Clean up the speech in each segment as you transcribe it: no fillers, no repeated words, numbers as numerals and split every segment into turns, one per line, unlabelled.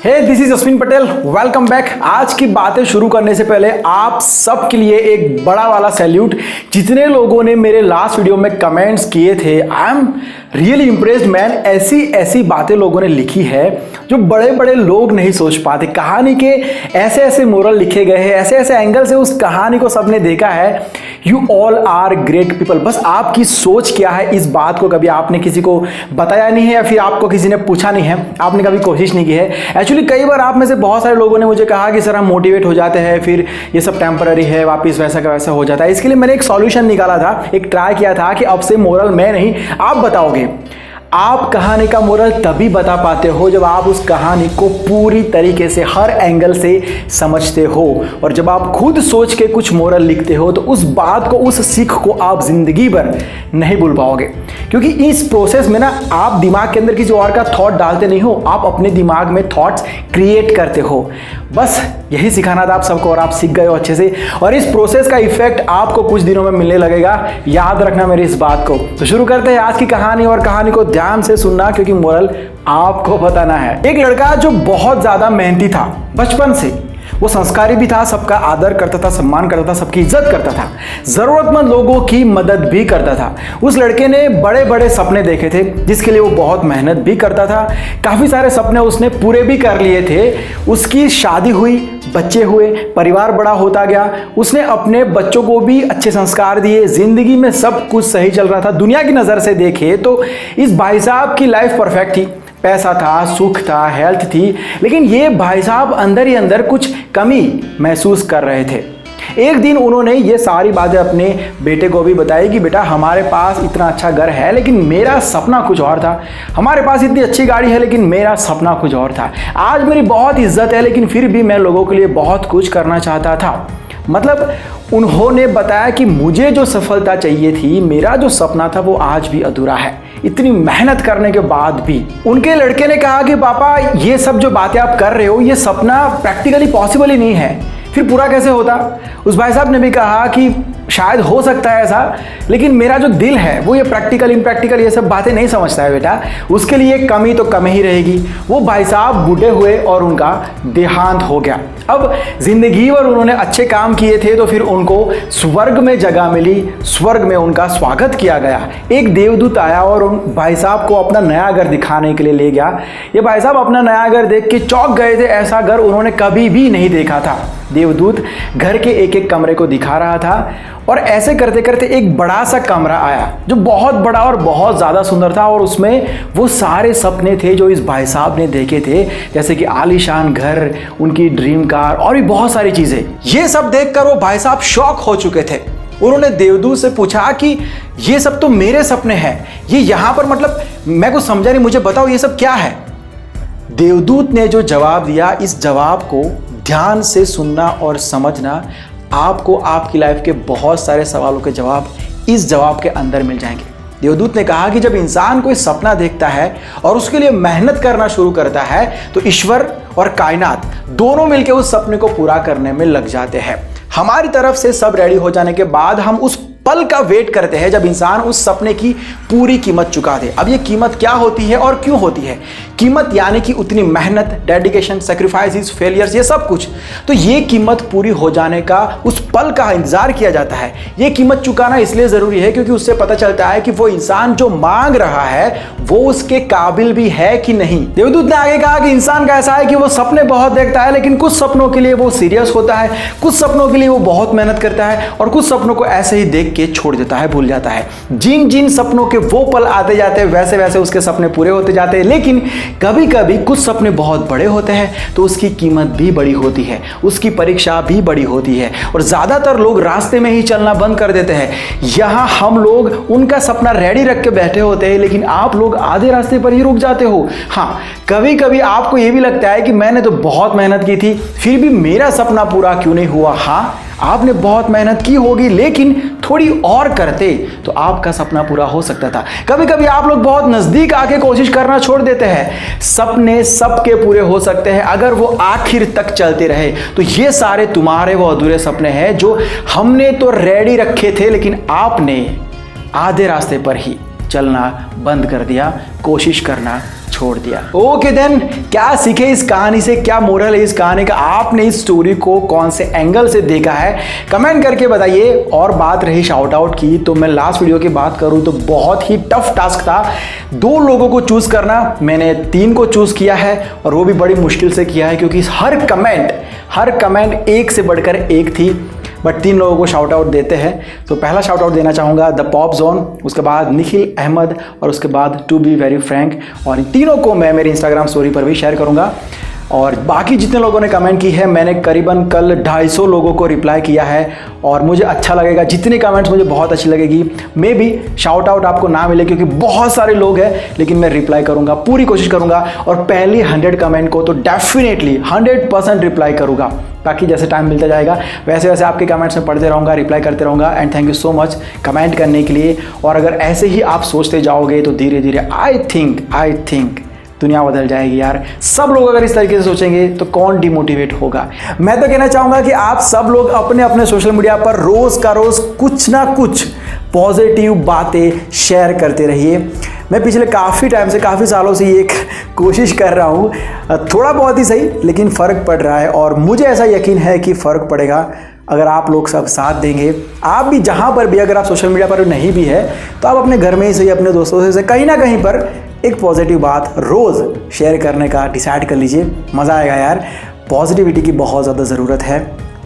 Hey this is Ashwin Patel, welcome back. आज की बातें शुरू करने से पहले आप सब के लिए एक बड़ा वाला सैल्यूट। जितने लोगों ने मेरे लास्ट वीडियो में कमेंट्स किए थे, I am really impressed man. ऐसी ऐसी बातें लोगों ने लिखी है जो बड़े बड़े लोग नहीं सोच पाते। कहानी के ऐसे ऐसे मोरल लिखे गए हैं, ऐसे ऐसे एंगल से उस कहानी को सबने देखा है। You all are great people. बस आपकी सोच क्या है, इस बात को कभी आपने किसी को बताया नहीं है या फिर आपको किसी ने पूछा नहीं है, आपने कभी कोशिश नहीं की है। एक्चुअली कई बार आप में से बहुत सारे लोगों ने मुझे कहा कि सर हम मोटिवेट हो जाते हैं, फिर ये सब टेम्पररी है, वापस वैसा का वैसा हो जाता है। इसके लिए मैंने एक सॉल्यूशन निकाला था, एक ट्राई किया था कि अब से मोरल मैं नहीं आप बताओगे। आप कहानी का मोरल तभी बता पाते हो जब आप उस कहानी को पूरी तरीके से हर एंगल से समझते हो, और जब आप खुद सोच के कुछ मोरल लिखते हो तो उस बात को, उस सीख को आप जिंदगी भर नहीं भूल पाओगे। क्योंकि इस प्रोसेस में ना आप दिमाग के अंदर किसी और का थॉट डालते नहीं हो, आप अपने दिमाग में थॉट्स क्रिएट करते हो। बस यही सिखाना था आप सबको और आप सीख गए हो अच्छे से। और इस प्रोसेस का इफेक्ट आपको कुछ दिनों में मिलने लगेगा, याद रखना मेरी इस बात को। तो शुरू करते हैं आज की कहानी, और कहानी को ध्यान से सुनना क्योंकि मोरल आपको बताना है। एक लड़का जो बहुत ज्यादा मेहनती था बचपन से, वो संस्कारी भी था, सबका आदर करता था, सम्मान करता था, सबकी इज्जत करता था, जरूरतमंद लोगों की मदद भी करता था। उस लड़के ने बड़े बड़े सपने देखे थे जिसके लिए वो बहुत मेहनत भी करता था। काफी सारे सपने उसने पूरे भी कर लिए थे। उसकी शादी हुई, बच्चे हुए, परिवार बड़ा होता गया। उसने अपने बच्चों को भी अच्छे संस्कार दिए, जिंदगी में सब कुछ सही चल रहा था। दुनिया की नजर से देखे तो इस भाई साहब की लाइफ परफेक्ट थी। पैसा था, सुख था, हेल्थ थी, लेकिन ये भाई साहब अंदर ही अंदर कुछ कमी महसूस कर रहे थे। एक दिन उन्होंने ये सारी बातें अपने बेटे को भी बताई कि बेटा हमारे पास इतना अच्छा घर है लेकिन मेरा सपना कुछ और था। हमारे पास इतनी अच्छी गाड़ी है लेकिन मेरा सपना कुछ और था। आज मेरी बहुत इज्जत है लेकिन फिर भी मैं लोगों के लिए बहुत कुछ करना चाहता था। मतलब उन्होंने बताया कि मुझे जो सफलता चाहिए थी, मेरा जो सपना था, वो आज भी अधूरा है। इतनी मेहनत करने के बाद भी। उनके लड़के ने कहा कि पापा ये सब जो बातें आप कर रहे हो, ये सपना प्रैक्टिकली पॉसिबल ही नहीं है, फिर पूरा कैसे होता। उस भाई साहब ने भी कहा कि शायद हो सकता है ऐसा, लेकिन मेरा जो दिल है वो ये प्रैक्टिकल इम्प्रैक्टिकल ये सब बातें नहीं समझता है बेटा। उसके लिए कमी तो कमी ही रहेगी। वो भाई साहब बूढ़े हुए और उनका देहांत हो गया। अब जिंदगी भर उन्होंने अच्छे काम किए थे तो फिर उनको स्वर्ग में जगह मिली, स्वर्ग में उनका स्वागत किया गया। एक देवदूत आया और उन भाई साहब को अपना नया घर दिखाने के लिए ले गया। ये भाई साहब अपना नया घर देख के चौंक गए थे। ऐसा घर उन्होंने कभी भी नहीं देखा था। देवदूत घर के एक एक कमरे को दिखा रहा था, और ऐसे करते करते एक बड़ा सा कमरा आया जो बहुत बड़ा और बहुत ज़्यादा सुंदर था, और उसमें वो सारे सपने थे जो इस भाई साहब ने देखे थे, जैसे कि आलीशान घर, उनकी ड्रीम कार और भी बहुत सारी चीज़ें। ये सब देखकर वो भाई साहब शॉक हो चुके थे। उन्होंने देवदूत से पूछा कि ये सब तो मेरे सपने हैं, ये यहाँ पर मतलब मैं कुछ समझा नहीं, मुझे बताओ ये सब क्या है। देवदूत ने जो जवाब दिया, इस जवाब को ध्यान से सुनना और समझना, आपको आपकी लाइफ के बहुत सारे सवालों के जवाब इस जवाब के अंदर मिल जाएंगे। देवदूत ने कहा कि जब इंसान कोई सपना देखता है और उसके लिए मेहनत करना शुरू करता है तो ईश्वर और कायनात दोनों मिलकर उस सपने को पूरा करने में लग जाते हैं। हमारी तरफ से सब रेडी हो जाने के बाद हम उस पल का वेट करते हैं जब इंसान उस सपने की पूरी कीमत चुका दे। अब ये कीमत क्या होती है और क्यों होती है? कीमत यानी कि उतनी मेहनत, डेडिकेशन, सैक्रिफाइसेस, फेलियर्स, ये सब कुछ। तो ये कीमत पूरी हो जाने का, उस पल का इंतजार किया जाता है। ये कीमत चुकाना इसलिए जरूरी है क्योंकि उससे पता चलता है कि वो इंसान जो मांग रहा है वो उसके काबिल भी है कि नहीं। देवदूत ने आगे कहा कि इंसान का ऐसा है कि वो सपने बहुत देखता है लेकिन कुछ सपनों के लिए वो सीरियस होता है, कुछ सपनों के लिए वो बहुत मेहनत करता है, और कुछ सपनों को ऐसे ही देख के छोड़ देता है, भूल जाता है। जिन जिन सपनों के वो पल आते जाते हैं वैसे वैसे उसके सपने पूरे होते जाते हैं। लेकिन कभी कभी कुछ सपने बहुत बड़े होते हैं तो उसकी कीमत भी बड़ी होती है, उसकी परीक्षा भी बड़ी होती है, और ज्यादातर लोग रास्ते में ही चलना बंद कर देते हैं। यहां हम लोग उनका सपना रेडी रख के बैठे होते हैं लेकिन आप लोग आधे रास्ते पर ही रुक जाते हो। हाँ, कभी कभी आपको यह भी लगता है कि मैंने तो बहुत मेहनत की थी फिर भी मेरा सपना पूरा क्यों नहीं हुआ। हाँ, आपने बहुत मेहनत की होगी लेकिन थोड़ी और करते तो आपका सपना पूरा हो सकता था। कभी कभी आप लोग बहुत नजदीक आके कोशिश करना छोड़ देते हैं। सपने सबके पूरे हो सकते हैं अगर वो आखिर तक चलते रहे। तो ये सारे तुम्हारे वो अधूरे सपने हैं जो हमने तो रेडी रखे थे लेकिन आपने आधे रास्ते पर ही चलना बंद कर दिया, कोशिश करना छोड़ छोड़ दिया। ओके देन, क्या सीखे इस कहानी से, क्या मोरल है इस कहानी का, आपने इस स्टोरी को कौन से एंगल से देखा है, कमेंट करके बताइए। और बात रही शाउट आउट की, तो मैं लास्ट वीडियो की बात करूं तो बहुत ही टफ टास्क था 2 लोगों को चूज करना। मैंने 3 को चूज किया है और वो भी बड़ी मुश्किल से किया है, क्योंकि हर कमेंट एक से बढ़कर एक थी। बट 3 लोगों को शाउट आउट देते हैं। तो पहला शाउट आउट देना चाहूँगा द पॉप जोन, उसके बाद निखिल अहमद और उसके बाद टू बी वेरी फ्रैंक। और इन तीनों को मैं मेरी इंस्टाग्राम स्टोरी पर भी शेयर करूँगा। और बाकी जितने लोगों ने कमेंट की है, मैंने करीबन कल 250 लोगों को रिप्लाई किया है और मुझे अच्छा लगेगा, जितने कमेंट्स मुझे बहुत अच्छी लगेगी। मे बी शाउट आउट आपको ना मिले क्योंकि बहुत सारे लोग हैं, लेकिन मैं रिप्लाई करूंगा, पूरी कोशिश करूंगा। और पहली 100 कमेंट को तो डेफिनेटली 100% रिप्लाई करूंगा। बाकी जैसे टाइम मिलता जाएगा वैसे वैसे आपके कमेंट्स में पढ़ते रहूँगा, रिप्लाई करते रहूँगा। And thank you so much comment करने के लिए। और अगर ऐसे ही आप सोचते जाओगे तो धीरे धीरे आई थिंक दुनिया बदल जाएगी यार। सब लोग अगर इस तरीके से सोचेंगे तो कौन डिमोटिवेट होगा। मैं तो कहना चाहूँगा कि आप सब लोग अपने अपने सोशल मीडिया पर रोज़ का रोज़ कुछ ना कुछ पॉजिटिव बातें शेयर करते रहिए। मैं पिछले काफ़ी टाइम से, काफ़ी सालों से ये कोशिश कर रहा हूँ, थोड़ा बहुत ही सही लेकिन फ़र्क पड़ रहा है। और मुझे ऐसा यकीन है कि फ़र्क पड़ेगा अगर आप लोग सब साथ देंगे। आप भी जहाँ पर भी, अगर आप सोशल मीडिया पर नहीं भी है तो आप अपने घर में ही सही, अपने दोस्तों से कहीं ना कहीं पर एक पॉजिटिव बात रोज़ शेयर करने का डिसाइड कर लीजिए। मज़ा आएगा यार। पॉजिटिविटी की बहुत ज़्यादा ज़रूरत है।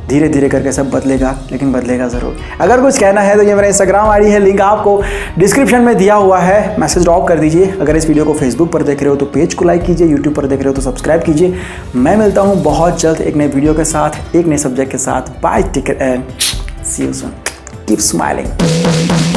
धीरे धीरे करके सब बदलेगा, लेकिन बदलेगा ज़रूर। अगर कुछ कहना है तो ये मेरा इंस्टाग्राम आईडी है, लिंक आपको डिस्क्रिप्शन में दिया हुआ है, मैसेज ड्रॉप कर दीजिए। अगर इस वीडियो को फेसबुक पर देख रहे हो तो पेज को लाइक कीजिए, यूट्यूब पर देख रहे हो तो सब्सक्राइब कीजिए। मैं मिलता हूँ बहुत जल्द एक नए वीडियो के साथ, एक नए सब्जेक्ट के साथ। Bye, take care and see you soon. Keep smiling.